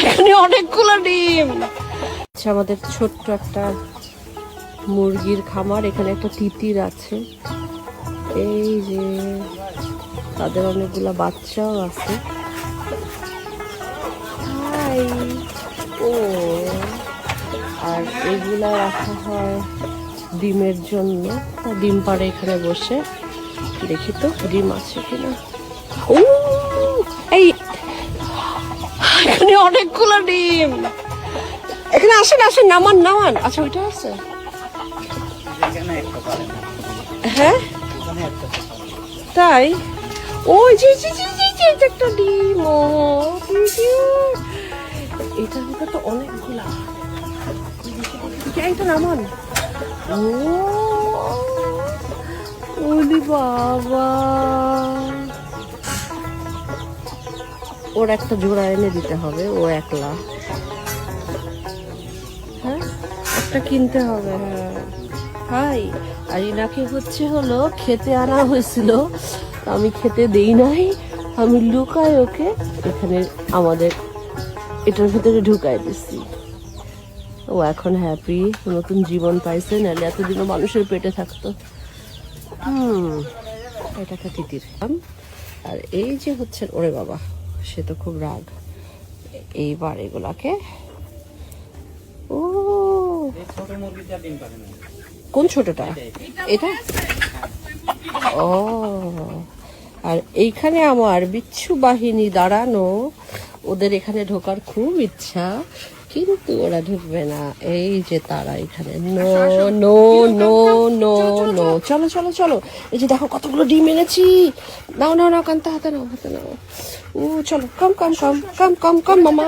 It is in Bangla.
এখানে অনেকগুলো ডিম। আচ্ছা, আমাদের ছোট্ট একটা মুরগির খামার। এখানে একটা তিতির আছে, এই যে তাদের অনেকগুলা বাচ্চাও আছে। হাই, ও, আর এগুলা রাখা হয় ডিমের জন্য। ডিম পাড়ে এখানে বসে। দেখি তো ডিম আছে কিনা। ও, এই এখানে অনেকগুলো ডিম। এখানে আসেন আসেন, নামান নামান। আচ্ছা, ওইটা আছে। হ্যাঁ তাই, ওই যে একটা ডিম। ও, এটার ভিতরে তো অনেকগুলা। এইটা নামান। ও, ওলি বাবা, ওর একটা জোড়া এনে দিতে হবে, ও একলা। হ্যাঁ, একটা কিনতে হবে। হ্যাঁ, হাই। আর ইনাকে হলো খেতে আনা হয়েছিল, আমি খেতে দেই নাই। আমি লুকায় ওকে এখানে আমাদের এটার ভিতরে ঢুকাই দিচ্ছি। ও এখন হ্যাপি, নতুন জীবন পাইছে, নাহলে এতদিনও মানুষের পেটে থাকতো। এটা একটা তিতির। আর এই যে হচ্ছে, ওরে বাবা, সে তো খুব রাগ। এইবার এগুলাকে, ও, কোন ছোটটা? এটা। ও, আর এইখানে আমার বিচ্ছু বাহিনী দাঁড়ানো। ওদের এখানে ঢোকার খুব ইচ্ছা, কিন্তু ওরা ঢুকবে না। এই যে তারা এখানে, no no no no no. চলো চলো চলো, এই যে দেখো কতগুলো ডিম এনেছি। নাও নাও নাও, কান্তা হাতে নাও, হাতে নাও। ও, চলো, কম কম কম কম কম কম মামা।